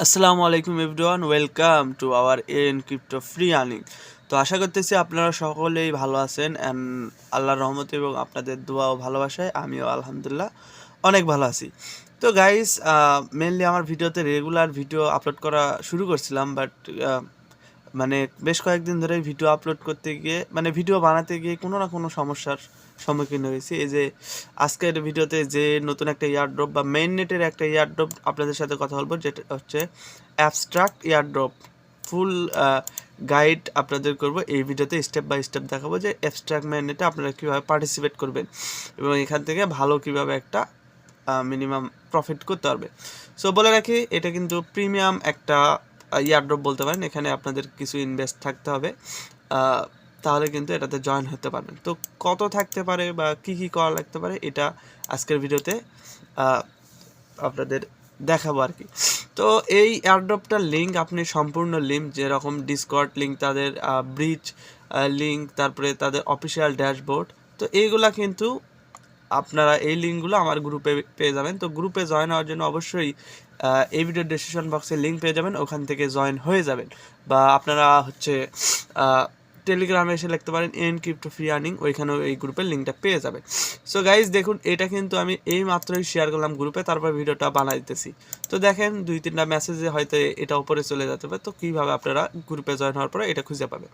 আসসালামু আলাইকুম everyone, welcome to our N crypto free earning. তো আশা করতেছি আপনারা সকলেই ভালো আছেন অ্যান্ড আল্লাহর রহমতে এবং আপনাদের দোয়া ও ভালোবাসায় আমিও আলহামদুলিল্লাহ অনেক ভালো আছি। তো গাইস, মেনলি আমার ভিডিওতে রেগুলার ভিডিও আপলোড করা শুরু করছিলাম, বাট মানে বেশ কয়েকদিন ধরে ভিডিও আপলোড করতে গিয়ে ভিডিও বানাতে গিয়ে কোনো না কোনো সমস্যার সম্মুখীন হয়েছি। এই যে আজকের ভিডিওতে যে নতুন একটা ইয়ারড্রপ বা মেইন নেটের একটা ইয়ারড্রপ আপনাদের সাথে কথা বলবো, যেটা হচ্ছে অ্যাবস্ট্রাক্ট ইয়ারড্রপ। ফুল গাইড আপনাদের করব এই ভিডিওতে, স্টেপ বাই স্টেপ দেখাবো যে অ্যাবস্ট্রাক্ট মেইন নেটে আপনারা কীভাবে পার্টিসিপেট করবেন এবং এখান থেকে ভালো কীভাবে একটা মিনিমাম প্রফিট করতে পারবে। সো বলে রাখি, এটা কিন্তু প্রিমিয়াম একটা ইয়ারড্রপ বলতে পারেন। এখানে আপনাদের কিছু ইনভেস্ট থাকতে হবে, তাহলে কিন্তু এটাতে জয়েন হতে পারবেন। তো কত থাকতে পারে বা কি কি করা লাগতে পারে, এটা আজকের ভিডিওতে আপনাদের দেখাবো আর কি। তো এই এয়ারড্রপটার লিঙ্ক আপনি সম্পূর্ণ লিঙ্ক, যেরকম ডিসকর্ড লিঙ্ক, তাদের ব্রিজ লিঙ্ক, তারপরে তাদের অফিসিয়াল ড্যাশবোর্ড, তো এইগুলা কিন্তু আপনারা এই লিঙ্কগুলো আমার গ্রুপে পেয়ে যাবেন। তো গ্রুপে জয়েন হওয়ার জন্য অবশ্যই এই ভিডিও ডিসক্রিপশন বক্সে লিঙ্ক পেয়ে যাবেন, ওখান থেকে জয়েন হয়ে যাবেন। বা আপনারা হচ্ছে টেলিগ্রামে এসে লিখতে পারেন এন ক্রিপ্টো ফ্রি আর্নিং, ওইখানেও এই গ্রুপের লিঙ্কটা পেয়ে যাবেন। সো গাইজ দেখুন, এটা কিন্তু আমি এই মাত্রই শেয়ার করলাম গ্রুপে, তারপর ভিডিওটা বানাই দিতেছি। তো দেখেন 2-3টা মেসেজে হয়তো এটা উপরে চলে যেতে পারে। তো কীভাবে আপনারা গ্রুপে জয়েন হওয়ার পরে এটা খুঁজে পাবেন।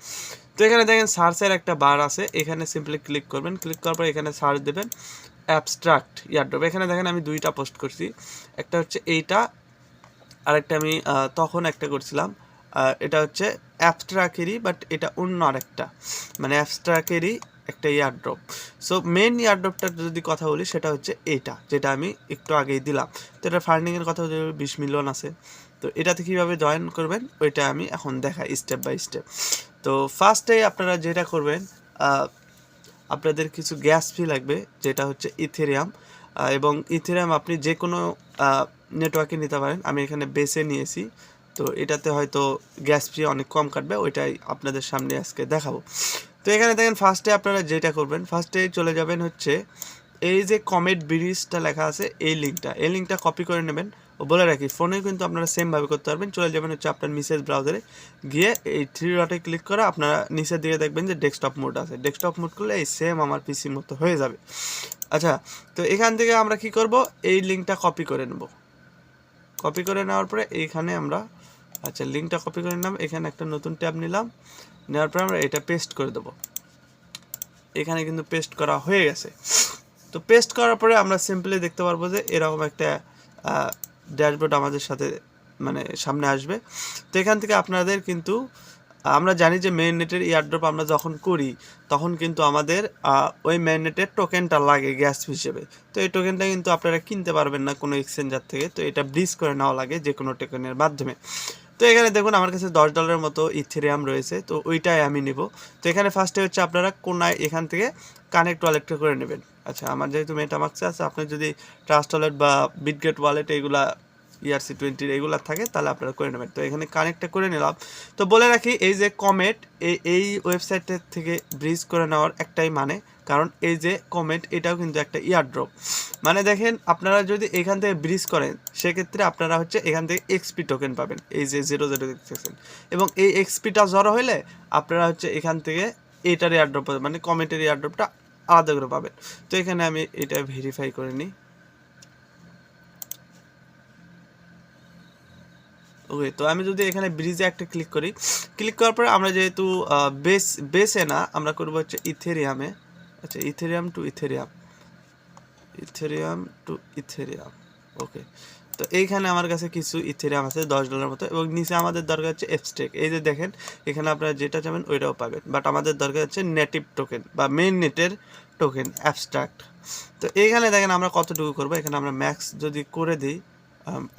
তো এখানে দেখেন সার্চের একটা বার আছে, এখানে সিম্পলি ক্লিক করবেন। ক্লিক করার পর এখানে সার্চ দেবেন অ্যাবস্ট্রাক্ট ইয়ারড্রপ। এখানে দেখেন আমি 2টা পোস্ট করছি, একটা হচ্ছে এইটা, আরেকটা আমি তখন একটা করছিলাম। এটা হচ্ছে অ্যাবস্ট্রাক্টেরই, বাট এটা অন্য আরেকটা, অ্যাবস্ট্রাক্টেরই একটা ইয়ারড্রপ। সো মেন ইয়ারড্রপটার যদি কথা বলি, সেটা হচ্ছে এইটা, যেটা আমি একটু আগেই দিলাম। তো এটা ফান্ডিংয়ের কথা বলি, 20 মিলিয়ন আছে। তো এটাতে কীভাবে জয়েন করবেন ওইটা আমি এখন দেখাই স্টেপ বাই স্টেপ। তো ফার্স্টে আপনারা যেটা করবেন, আপনাদের কিছু গ্যাস ফি লাগবে, যেটা হচ্ছে ইথেরিয়াম। এবং ইথেরিয়াম আপনি যে কোনো নেটওয়ার্কে নিতে পারেন, আমি এখানে বেসে নিয়েছি। তো এটাতে হয়তো গ্যাস ফি অনেক কম কাটবে, ওইটাই আপনাদের সামনে আজকে দেখাবো। তো এখানে দেখেন ফার্স্টে আপনারা যেটা করবেন, ফার্স্টে চলে যাবেন হচ্ছে এই যে কমেট ব্রিজটা লেখা আছে, এই লিঙ্কটা কপি করে নেবেন। ও বলে রাখি, ফোনেও কিন্তু আপনারা সেমভাবে করতে পারবেন। চলে যাবেন হচ্ছে আপনার মেসেজ ব্রাউজারে গিয়ে এই 3 ডটে ক্লিক করে আপনারা নিচের দিকে দেখবেন যে ডেস্কটপ মোড আছে। ডেস্কটপ মোড করলে এই সেম আমার পিসির মতো হয়ে যাবে। আচ্ছা, তো এখান থেকে আমরা কি করব, এই লিঙ্কটা কপি করে নেব। কপি করে নেওয়ার পরে এইখানে আমরা লিঙ্কটা কপি করে নিলাম, এখানে একটা নতুন ট্যাব নিলাম, নেওয়ার পরে আমরা এটা পেস্ট করে দেবো। এখানে কিন্তু পেস্ট করা হয়ে গেছে। তো পেস্ট করার পরে আমরা সিম্পলি দেখতে পারবো যে এরকম একটা ড্যাশবোর্ড আমাদের সাথে সামনে আসবে। তো এখান থেকে আপনাদের কিন্তু আমরা জানি যে মেইন নেটের ইয়ারড্রপ আমরা যখন করি, তখন কিন্তু আমাদের ওই মেইন নেটের টোকেনটা লাগে গ্যাস হিসেবে। তো এই টোকেনটা কিন্তু আপনারা কিনতে পারবেন না কোনো এক্সচেঞ্জার থেকে, তো এটা ব্রিজ করে নেওয়া লাগে যে কোনো টোকেনের মাধ্যমে। তো এখানে দেখুন আমার কাছে $10 মতো ইথেরিয়াম রয়েছে, তো ওইটাই আমি নেব। তো এখানে ফার্স্টে হচ্ছে আপনারা কোনায় এখান থেকে কানেক্ট ওয়ালেটটা করে নেবেন। আচ্ছা, আমার যেহেতু মেটামাক্সে আছে, আপনার যদি ট্রাস্ট ওয়ালেট বা বিটগেট ওয়ালেট এগুলা ERC20 এগুলা থাকে, তাহলে আপনারা করে নেবেন। তো এখানে কানেক্টটা করে নিলাম। তো বলে রাখি, এই যে কমেট, এই ওয়েবসাইটের থেকে ব্রিজ করে নেওয়ার একটাই কারণ এই যে কমেট, এটাও কিন্তু একটা ইয়ারড্রপ। দেখেন, আপনারা যদি এখান থেকে ব্রিজ করেন, সেক্ষেত্রে আপনারা হচ্ছে এখান থেকে এক্সপি টোকেন পাবেন, এই যে 0 দেখতেছেন। এবং এই এক্সপিটা জড়ো হলে আপনারা হচ্ছে এখান থেকে এটার এয়ারড্রপ কমেন্টের এয়ারড্রপটা আলাদা করে পাবেন। তো এখানে আমি এটা ভেরিফাই করে নিই। ওকে, তো আমি যদি এখানে ব্রিজে একটা ক্লিক করি, ক্লিক করার পরে আমরা যেহেতু বেসে না, আমরা করবো হচ্ছে ইথেরিয়ামে। আচ্ছা, ইথেরিয়াম টু ইথেরিয়াম। ওকে, তো এইখানে আমার কাছে কিছু ইথেরিয়াম আছে $10 মতো, এবং নিচে আমাদের দরকার হচ্ছে এফস্টেক। এই যে দেখেন, এখানে আপনারা যেটা চাবেন ওইটাও পাবেন, বাট আমাদের দরকার হচ্ছে নেটিভ টোকেন বা মেইন নেটের টোকেন অ্যাবস্ট্রাক্ট। তো এইখানে দেখেন আমরা কতটুকু করবো, এখানে আমরা ম্যাক্স যদি করে দিই,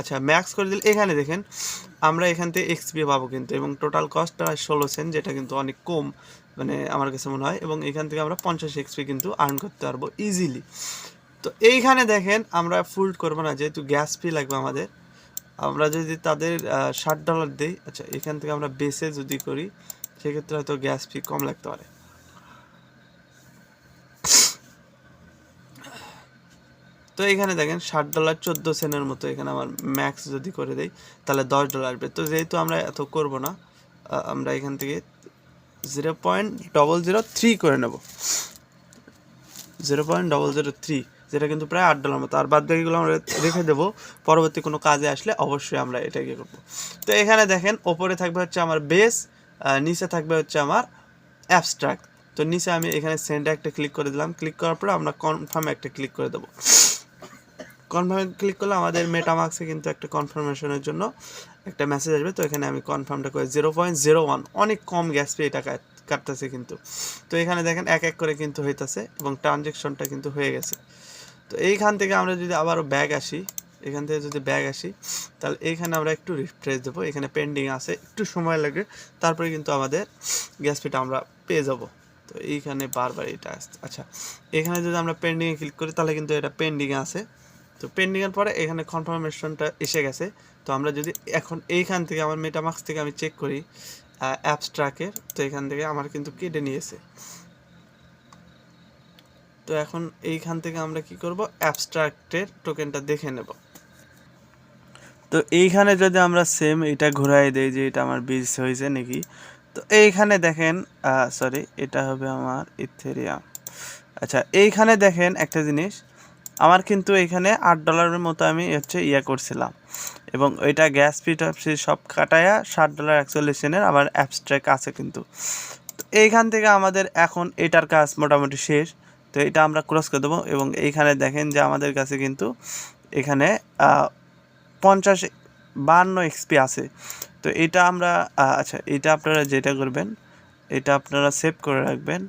আচ্ছা ম্যাক্স করে দিলে এখানে দেখেন আমরা এখান থেকে এক্সপি পাবো কিন্তু, এবং টোটাল কস্ট প্রায় 16 সেন্ট, যেটা কিন্তু অনেক কম আমার কাছে মনে হয়। এবং এখান থেকে আমরা 50 এক্সপি কিন্তু আর্ন করতে পারবো ইজিলি। তো এইখানে দেখেন আমরা ফুল করবো না, যেহেতু গ্যাস ফি লাগবে আমাদের। আমরা যদি তাদের $60 দিই, আচ্ছা এখান থেকে আমরা বেসে যদি করি, সেক্ষেত্রে হয়তো গ্যাস ফি কম লাগতে পারে। তো এখানে দেখেন $60 14 সেন্টের মতো এখানে আমার ম্যাক্স যদি করে দেই তাহলে $10 আসবে। তো যেহেতু আমরা এত করব না, আমরা এখান থেকে 0.003 করে নেব, 0.003, যেটা কিন্তু প্রায় $8 মতো। আর বাদ বাকিগুলো আমরা রেখে দেবো, পরবর্তী কোনো কাজে আসলে অবশ্যই আমরা এটা ইয়ে করবো। তো এখানে দেখেন ওপরে থাকবে হচ্ছে আমার বেস, নিচে থাকবে হচ্ছে আমার অ্যাবস্ট্রাক্ট। তো নিচে আমি এখানে সেন্ডে একটা ক্লিক করে দিলাম, ক্লিক করার পরে আমরা কনফার্মে একটা ক্লিক করে দেবো। কনফার্মে ক্লিক করলে আমাদের মেটামার্কসে কিন্তু একটা কনফার্মেশনের জন্য একটা মেসেজ আসবে। তো এখানে আমি কনফার্মটা করে 0.01, অনেক কম গ্যাস পে এটা কাটতেছে কিন্তু। তো এখানে দেখেন এক এক করে কিন্তু হইতেছে এবং ট্রানজ্যাকশনটা কিন্তু হয়ে গেছে। তো এইখান থেকে আমরা যদি আবারও ব্যাগ আসি, এখান থেকে যদি ব্যাগ আসি তাহলে এইখানে আমরা একটু রিফ্রেশ দেবো, এখানে পেন্ডিং আছে, একটু সময় লাগে, তারপরে কিন্তু আমাদের গ্যাস পেটা আমরা পেয়ে যাব। তো এইখানে বারবার এটা আসছে। আচ্ছা, এখানে যদি আমরা পেন্ডিংয়ে ক্লিক করি তাহলে কিন্তু এটা পেন্ডিংয়ে আছে। তো পেন্ডিংয়ের পরে এখানে কনফার্মেশনটা এসে গেছে। তো আমরা যদি এখন এইখান থেকে আমার মেটামার্কস থেকে আমি চেক করি অ্যাবস্ট্রাক্টের, তো এখান থেকে আমার কিন্তু কেটে নিয়েছে। তো এখন এইখান থেকে আমরা কি করব, অ্যাবস্ট্রাক্টের টোকেনটা দেখে নেব। তো এইখানে যদি আমরা সেম এটা ঘুরাই দেই যে এটা আমার বিজ হয়েছে নাকি, তো এইখানে দেখেন সরি, এটা হবে আমার ইথেরিয়াম। আচ্ছা, এইখানে দেখেন একটা জিনিস, আমার কিন্তু এখানে $8 মতো আমি হচ্ছে করছিলাম, এবং ওইটা গ্যাস ফি সব কাটায়া $60.41 আবার অ্যাবস্ট্রাক্ট আছে কিন্তু। তো এইখান থেকে আমাদের এখন এটার কাজ মোটামুটি শেষ। তো এটা আমরা ক্রস করে দেবো, এবং এইখানে দেখেন যে আমাদের কাছে কিন্তু এখানে 52 এক্সপি আছে। তো এটা আমরা আচ্ছা, এটা আপনারা যেটা করবেন, এটা আপনারা সেভ করে রাখবেন,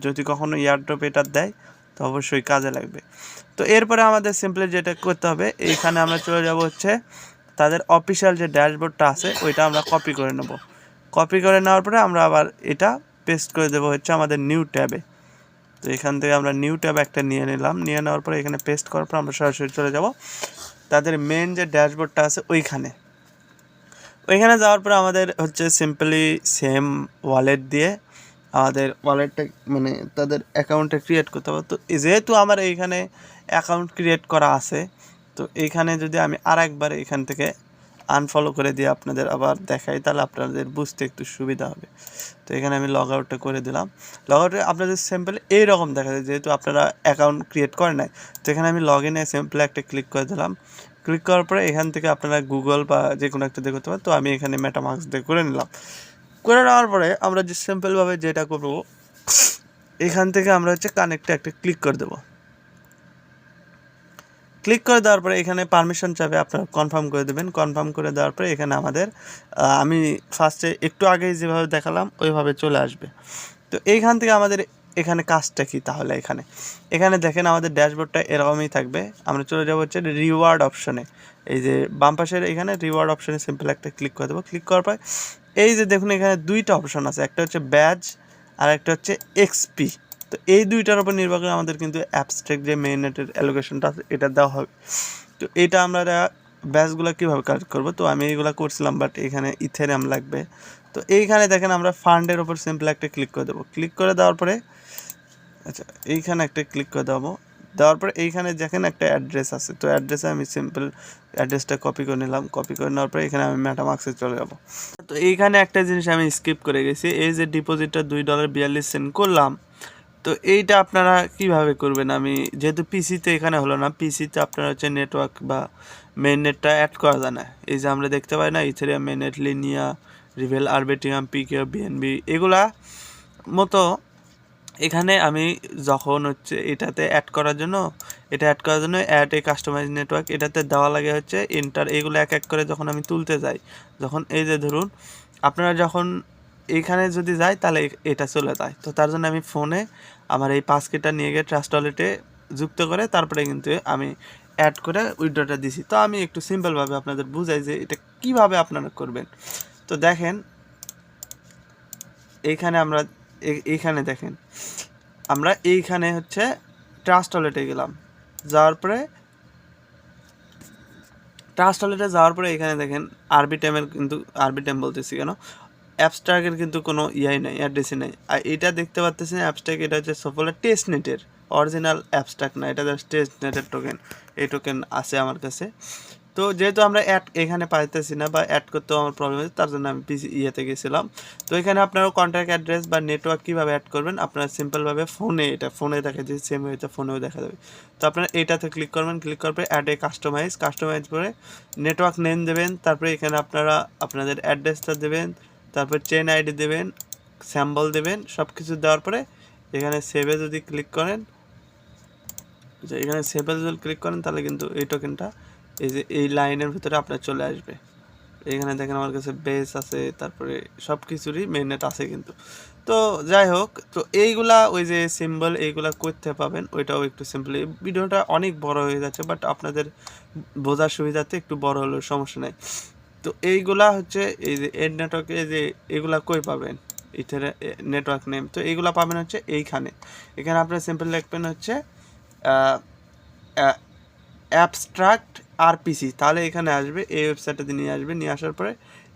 যদি কখনো এয়ারড্রপ এটা দেয় তো অবশ্যই কাজে লাগবে। তো এরপরে আমাদের সিম্পলি যেটা করতে হবে, এইখানে আমরা চলে যাব হচ্ছে তাদের অফিসিয়াল যে ড্যাশবোর্ডটা আছে ওইটা আমরা কপি করে নেব। কপি করে নেওয়ার পরে আমরা আবার এটা পেস্ট করে দেবো হচ্ছে আমাদের নিউ ট্যাবে। তো এখান থেকে আমরা নিউ ট্যাব একটা নিয়ে নিলাম, নিয়ে নেওয়ার পরে এখানে পেস্ট করার পর আমরা সরাসরি চলে যাব তাদের মেন যে ড্যাশবোর্ডটা আছে ওইখানে যাওয়ার পরে আমাদের হচ্ছে সিম্পলি সেম ওয়ালেট দিয়ে আমাদের ওয়ালেটটা মানে তাদের অ্যাকাউন্টটা ক্রিয়েট করতে হবে। তো যেহেতু আমার এইখানে অ্যাকাউন্ট ক্রিয়েট করা আছে, তো এইখানে যদি আমি আরেকবার এখান থেকে আনফলো করে দিয়ে আপনাদের আবার দেখাই তাহলে আপনাদের বুঝতে একটু সুবিধা হবে। তো এখানে আমি লগ আউটটা করে দিলাম। লগ আউটে আপনাদের সিম্পলি এইরকম দেখা যায়, যেহেতু আপনারা অ্যাকাউন্ট ক্রিয়েট করে নাই। তো এখানে আমি লগ ইনে সিম্পলি একটা ক্লিক করে দিলাম। ক্লিক করার পরে এখান থেকে আপনারা গুগল বা যে কোনো একটা দিয়ে করতে পারেন। তো আমি এখানে মেটামার্কস দিয়ে করে নিলাম। করে নেওয়ার পরে আমরা যে সিম্পলভাবে যেটা করবো, এখান থেকে আমরা হচ্ছে কানেক্টে একটা ক্লিক করে দেবো। ক্লিক করে দেওয়ার পরে এখানে পারমিশন চাবে, আপনারা কনফার্ম করে দেবেন। কনফার্ম করে দেওয়ার পরে এখানে আমাদের আমি ফার্স্টে একটু আগেই যেভাবে দেখালাম ওইভাবে চলে আসবে। তো এইখান থেকে আমাদের এখানে কাজটা কি, তাহলে এখানে দেখেন আমাদের ড্যাশবোর্ডটা এরকমই থাকবে। আমরা চলে যাবো হচ্ছে রিওয়ার্ড অপশনে, এই যে বাম পাশের এখানে রিওয়ার্ড অপশনে সিম্পল একটা ক্লিক করে দেবো। ক্লিক করার পর এই যে দেখুন এখানে দুইটা অপশন আছে, একটা হচ্ছে ব্যাজ আর একটা হচ্ছে এক্সপি। তো এই দুইটার উপর নির্ভর করে আমাদের কিন্তু অ্যাবস্ট্রাক্ট যে মেইনেটের অ্যালোকেশনটা আছে এটা দেওয়া হবে। তো এটা আমরা ব্যাচগুলো কীভাবে কালেক্ট করবো, তো আমি এইগুলো করছিলাম, বাট এখানে ইথেরিয়াম লাগবে। তো এইখানে দেখেন আমরা ফান্ডের ওপর সিম্পল একটা ক্লিক করে দেবো। ক্লিক করে দেওয়ার পরে আচ্ছা এইখানে একটা ক্লিক করে দেওয়ার পরে এইখানে দেখেন একটা অ্যাড্রেস আছে। তো অ্যাড্রেসে আমি সিম্পল অ্যাড্রেসটা কপি করে নিলাম। কপি করে নেওয়ার পরে এখানে আমি মেটামার্কসে চলে যাব। তো এইখানে একটা জিনিস আমি স্কিপ করে গেছি, এই যে ডিপোজিটটা $2.42 করলাম, তো এইটা আপনারা কিভাবে করবেন, আমি যেহেতু পিসিতে এখানে হলো না, পিসিতে আপনারা হচ্ছে নেটওয়ার্ক বা মেইন নেটটা অ্যাড করা যায় না। এই যে আমরা দেখতে পাই না ইথেরিয়াম, মেইননেট, লিনিয়া, রিভেল, আরবিটিয়াম, পিকে, বিএনবি এগুলা মতো এখানে আমি যখন হচ্ছে এটাতে অ্যাড করার জন্য অ্যাড এ কাস্টমাইজ নেটওয়ার্ক এটাতে দেওয়া লাগে হচ্ছে এন্টার। এগুলো এক এক করে যখন আমি তুলতে যাই, যখন এই যে ধরুন আপনারা যখন এইখানে যদি যাই তাহলে এটা চলে যায়। তো তার জন্য আমি ফোনে আমার এই পাসকিটা নিয়ে গিয়ে ট্রাস্ট ওয়ালেটে যুক্ত করে তারপরে কিন্তু আমি অ্যাড করে উইথড্রটা দিছি। তো আমি একটু সিম্পলভাবে আপনাদের বুঝাই যে এটা কিভাবে আপনারা করবেন। তো দেখেন এইখানে আমরা এইখানে দেখেন আমরা এইখানে হচ্ছে ট্রাস্ট ওয়ালেটে গেলাম, যাওয়ার পরে এখানে দেখেন আরবিটাইমের কিন্তু আরবিটাইম বলতেছি কেন, অ্যাবস্ট্রাক্টের কিন্তু কোনো নাই, অ্যাড্রেসই নাই। আর এটা দেখতে পাচ্ছেন অ্যাবস্ট্রাক্ট, এটা হচ্ছে সফলের টেস্ট নেটের অরিজিনাল অ্যাবস্ট্রাক্ট না, এটা জাস্ট টেস্ট নেটের টোকেন। এই টোকেন আছে আমার কাছে। তো যেহেতু আমরা অ্যাড এখানে পাইতেছি না বা অ্যাড করতেও আমার প্রবলেম হচ্ছে, তার জন্য আমি ইয়েতে গেছিলাম। তো এখানে আপনারা কন্ট্যাক্ট অ্যাড্রেস বা নেটওয়ার্ক কীভাবে অ্যাড করবেন, আপনারা সিম্পলভাবে ফোনে দেখা যায়, সেম ওয়েতে ফোনেও দেখা যাবে। তো আপনারা এইটাতে ক্লিক করবেন, ক্লিক করার পরে অ্যাডে কাস্টমাইজ করে নেটওয়ার্ক নেম দেবেন, তারপরে এখানে আপনারা আপনাদের অ্যাড্রেসটা দেবেন, তারপর চেন আইডি দেবেন, স্যাম্বল দেবেন, সব কিছু দেওয়ার পরে এখানে সেভে যদি ক্লিক করেন, যে এখানে সেভে যদি ক্লিক করেন তাহলে কিন্তু এই টোকেনটা এই যে এই লাইনের ভিতরে আপনার চলে আসবে। এখানে দেখেন আমার কাছে বেস আছে, তারপরে সব কিছুরই মেইননেট আছে কিন্তু। তো যাই হোক, তো এইগুলা ওই যে সিম্বল এইগুলা করতে পাবেন, ওইটাও একটু সিম্পলি। ভিডিওটা অনেক বড় হয়ে যাচ্ছে, বাট আপনাদের বোঝার সুবিধাতে একটু বড় হলেও সমস্যা নাই। তো এইগুলা হচ্ছে এই যে এড নেটওয়ার্কে যে এগুলা কই পাবেন, ইথের নেটওয়ার্ক নেম, তো এইগুলা পাবেন হচ্ছে এইখানে। এখানে আপনার সিম্পল লিখবেন হচ্ছে অ্যাবস্ট্রাক্ট আরপিসি, তাহলে এখানে আসবে, এই ওয়েবসাইটটাতে নিয়ে আসবে। নিয়ে আসার পরে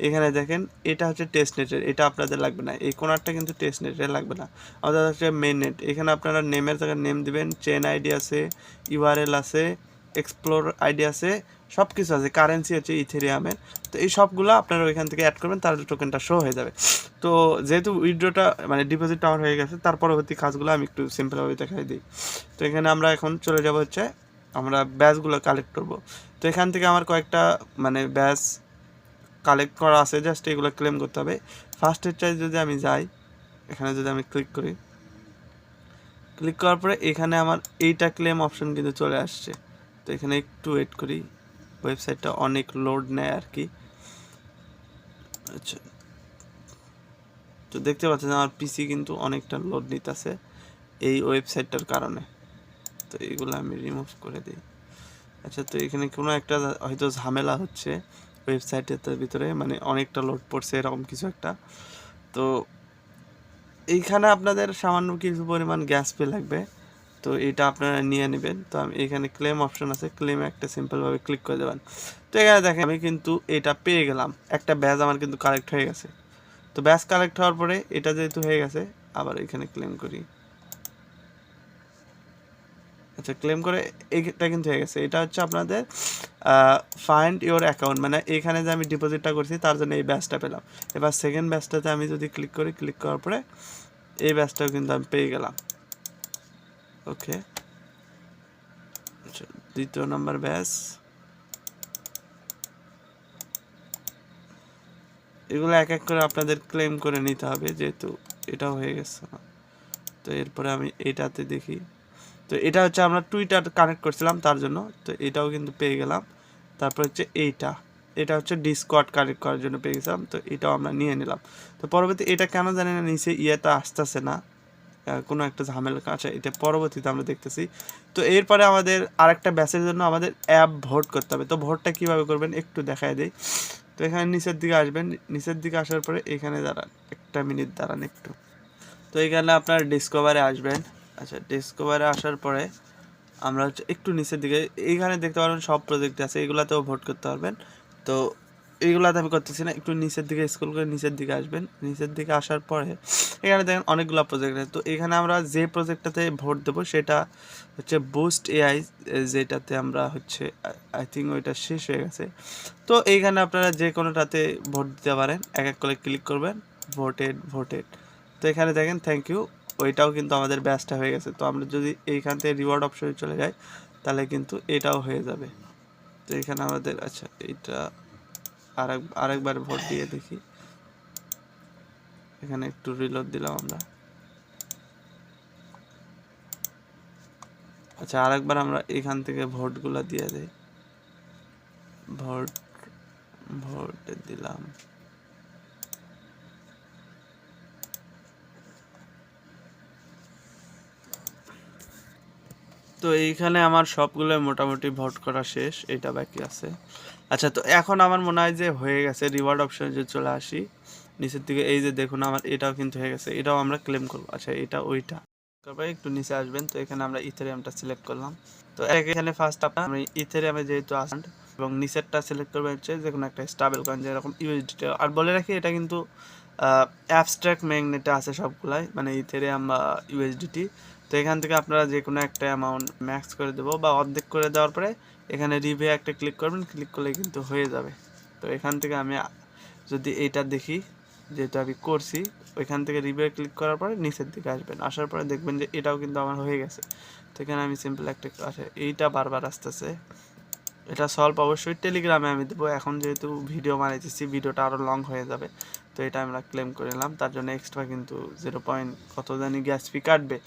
এখানে দেখেন এটা হচ্ছে টেস্ট নেটের, এটা আপনাদের লাগবে না, এই কোনারটা কিন্তু টেস্ট নেটের লাগবে না, আমাদের হচ্ছে মেন নেট। এখানে আপনারা নেমের জায়গায় নেম দিবেন, চেন আইডি আছে, ইউআরএল আছে, এক্সপ্লোর আইডি আছে, সব কিছু আছে, কারেন্সি হচ্ছে ইথেরিয়ামের। তো এই সবগুলো আপনারা ওইখান থেকে অ্যাড করবেন, তাহলে টোকেনটা শো হয়ে যাবে। তো যেহেতু উইথড্রটা মানে ডিপোজিটটা আমার হয়ে গেছে, তার পরবর্তী কাজগুলো আমি একটু সিম্পলভাবে দেখাই দিই। তো এখানে আমরা এখন চলে যাব হচ্ছে আমরা ব্যাচগুলো কালেক্ট করব। তো এখান থেকে আমার কয়েকটা মানে ব্যাচ কালেক্ট করা আছে, জাস্ট এগুলো ক্লেম করতে হবে। ফার্স্ট এডটায় যদি আমি যাই, এখানে যদি আমি ক্লিক করি, ক্লিক করার পরে এখানে আমার এইটা ক্লেম অপশন কিন্তু চলে আসছে। তো এখানে একটু ওয়েট করি, ওয়েবসাইটটা অনেক লোড নেয় আর কি। আচ্ছা, তো দেখতে পাচ্ছেন আমার পিসি কিন্তু অনেকটা লোড নিতেছে এই ওয়েবসাইটটার কারণে। তো এইগুলো আমি রিমুভ করে দিই। আচ্ছা, তো এখানে কোনো একটা হয়তো ঝামেলা হচ্ছে ওয়েবসাইটের ভিতরে, মানে অনেকটা লোড পড়ছে এরকম কিছু একটা। তো এইখানে আপনাদের সামান্য কিছু পরিমাণ গ্যাস পে লাগবে, তো এটা আপনারা নিয়ে নেবেন। তো আমি এখানে ক্লেম অপশন আছে, ক্লেমে একটা সিম্পলভাবে ক্লিক করে দেবেন। তো এখানে দেখেন আমি কিন্তু এটা পেয়ে গেলাম, একটা ব্যাচ আমার কিন্তু কালেক্ট হয়ে গেছে। তো ব্যাচ কালেক্ট হওয়ার পরে এটা যেহেতু হয়ে গেছে, আবার এখানে ক্লেম করি। আচ্ছা, ক্লেম করে এইটা কিন্তু হয়ে গেছে। এটা হচ্ছে আপনাদের ফাইন্ড ইওর অ্যাকাউন্ট, মানে এখানে যে আমি ডিপোজিটটা করছি তার জন্য এই ব্যাচটা পেলাম। এবার সেকেন্ড ব্যাচটাতে আমি যদি ক্লিক করি, ক্লিক করার পরে এই ব্যাচটাও কিন্তু আমি পেয়ে গেলাম। ওকে, আচ্ছা, দ্বিতীয় নাম্বার ব্যাচ। এগুলো এক এক করে আপনাদের ক্লেম করে নিতে হবে, যেহেতু এটাও হয়ে গেছে না। তো এরপরে আমি এটাতে দেখি, তো এটা হচ্ছে আমরা টুইটার কানেক্ট করছিলাম তার জন্য, তো এটাও কিন্তু পেয়ে গেলাম। তারপর হচ্ছে এটা হচ্ছে ডিসকর্ড কানেক্ট করার জন্য পেয়ে গেছিলাম, তো এটাও আমরা নিয়ে নিলাম। তো পরবর্তী এটা কেন জানি না নিচে ইয়েটা আসতেছে না, কোনো একটা ঝামেলা আছে, এটা পরবর্তীতে আমরা দেখতেছি। তো এরপরে আমাদের আরেকটা ব্যাচের জন্য আমাদের অ্যাপ ভোট করতে হবে। তো ভোটটা কীভাবে করবেন একটু দেখায় দিই। তো এখানে নিচের দিকে আসবেন, নিচের দিকে আসার পরে এখানে দাঁড়ান, একটা মিনিট দাঁড়ান একটু। তো এখানে আপনার ডিসকভারে আসবেন। আচ্ছা, ডিসকভারে আসার পরে আমরা হচ্ছে একটু নিচের দিকে, এইখানে দেখতে পারবেন সব প্রজেক্ট আছে, এগুলাতেও ভোট করতে পারবেন। তো এইগুলাতে আমি করতেছি না, একটু নিচের দিকে স্ক্রল করে নিচের দিকে আসবেন। নিচের দিকে আসার পরে এখানে দেখেন অনেকগুলো প্রজেক্ট আছে। তো এখানে আমরা যে প্রজেক্টটাতে ভোট দেবো সেটা হচ্ছে বুস্ট এআই, যেটাতে আমরা হচ্ছে আই থিঙ্ক ওইটা শেষ হয়ে গেছে। তো এইখানে আপনারা যে কোনোটাতে ভোট দিতে পারেন, এক এক করে ক্লিক করবেন, ভোটেড। তো এখানে দেখেন থ্যাংক ইউ, ওইটাও কিন্তু আমাদের ব্যাচটা হয়ে গেছে। তো আমরা যদি এইখান থেকে রিওয়ার্ড অপশনে চলে যাই, তাহলে কিন্তু এটাও হয়ে যাবে। তো এখানে আমাদের আচ্ছা এইটা আরেকবার ভোট দিয়ে দেখি, এখানে একটু রিলোড দিলাম আমরা। আচ্ছা, আরেকবার আমরা এখান থেকে ভোটগুলো দিয়ে দিই, ভোট দিলাম। তো এইখানে আমার সবগুলো মোটামুটি ভোট করা শেষ, এটা বাকি আছে। আচ্ছা, তো এখন আমার মনে হয় যে হয়ে গেছে। রিওয়ার্ড অপশনে যে চলে আসি নিচের দিকে, এই যে দেখুন আমার এটাও কিন্তু হয়ে গেছে, এটাও আমরা ক্লেম করবো। আচ্ছা, এটা ওইটা তারপরে একটু নিচে আসবেন। তো এখানে আমরা ইথেরিয়ামটা সিলেক্ট করলাম। তো এখানে ফার্স্ট আমি ইথেরিয়ামে যেহেতু আসেন এবং নিচেরটা সিলেক্ট করবেন হচ্ছে যে কোনো একটা স্টেবল কয়েন, যেরকম ইউএসডিটি। আর বলে রাখি এটা কিন্তু অ্যাবস্ট্রাক্ট ম্যাগনেটে আছে সবগুলাই, মানে ইথেরিয়াম বা ইউএসডিটি। তো তো এখান থেকে আপনারা যে কোনো একটা অ্যামাউন্ট ম্যাক্স করে দেবো বা অর্ধেক করে দেওয়ার পরে এখানে রিভিউ একটা ক্লিক করবেন, ক্লিক করলে কিন্তু হয়ে যাবে। তো এখান থেকে আমি যদি এইটা দেখি, যেটা আমি করছি, ওইখান থেকে রিভিউ ক্লিক করার পরে নিচের দিকে আসবেন, আসার পরে দেখবেন যে এটাও কিন্তু আমার হয়ে গেছে। তো এখানে আমি সিম্পল একটা এইটা বারবার আসতেছে, এটা সলভ অবশ্যই টেলিগ্রামে আমি দেবো। এখন যেহেতু ভিডিও বানাইতেছি, ভিডিওটা আরও লং হয়ে যাবে, তো এটা আমরা ক্লেম করে নিলাম। তার জন্য এক্সট্রা কিন্তু 0. কত জানি গ্যাস ফি কাটবে।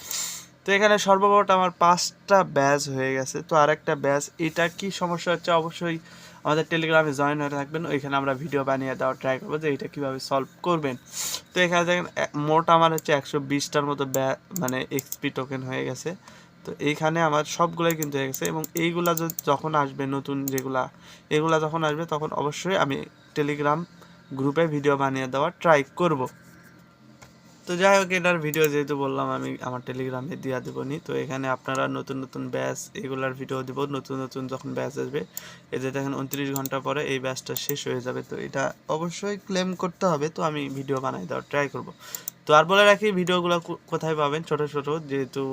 তো এখানে সর্বমোট আমার 5টা ব্যাচ হয়ে গেছে। তো আরেকটা ব্যাচ, এটা কি সমস্যা হচ্ছে অবশ্যই আমাদের টেলিগ্রামে জয়েন হয়ে থাকবেন, ওইখানে আমরা ভিডিও বানিয়ে দেওয়ার ট্রাই করবো যে এটা কীভাবে সলভ করবেন। তো এখানে দেখেন মোট আমার হচ্ছে 120টার মতো মানে এক্সপি টোকেন হয়ে গেছে। তো এইখানে আমার সবগুলোই কিন্তু হয়ে গেছে, এবং এইগুলা যখন আসবে নতুন এগুলা যখন আসবে তখন অবশ্যই আমি টেলিগ্রাম গ্রুপে ভিডিও বানিয়ে দেওয়ার ট্রাই করব। তো যাই হোক, এটার ভিডিও যেহেতু বললাম আমি আমার টেলিগ্রামে দিয়ে দেবো নি। তো এখানে আপনারা নতুন নতুন ব্যাচ এগুলার ভিডিও দেবো, নতুন নতুন যখন ব্যাচ আসবে। এই যে দেখেন 29 ঘন্টা পরে এই ব্যাচটা শেষ হয়ে যাবে। তো এটা অবশ্যই ক্লেম করতে হবে, তো আমি ভিডিও বানাই দেওয়ার ট্রাই করব। তো আর বলে রাখি, ভিডিওগুলো কোথায় পাবেন, ছোট ছোট, যেহেতু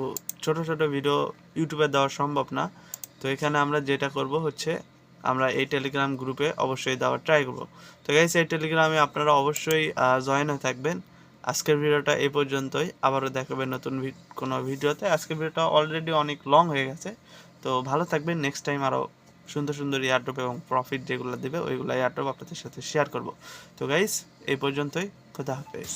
ছোট ছোট ভিডিও ইউটিউবে দেওয়া সম্ভব না। তো এখানে আমরা যেটা করব হচ্ছে আমরা এই টেলিগ্রাম গ্রুপে অবশ্যই দেওয়ার ট্রাই করব। তো গাইস, এই টেলিগ্রামে আপনারা অবশ্যই জয়েন হয়ে থাকবেন। আজকের ভিডিওটা এই পর্যন্তই, আবারও দেখাবেন নতুন কোনো ভিডিওতে। আজকের ভিডিওটা অলরেডি অনেক লং হয়ে গেছে। তো ভালো থাকবেন, নেক্সট টাইম আরও সুন্দর সুন্দর এয়ারড্রপ এবং প্রফিট যেগুলো দেবে ওইগুলো এয়ারড্রপ আপনাদের সাথে শেয়ার করব। তো গাইস, এই পর্যন্তই, খোদা হাফেজ।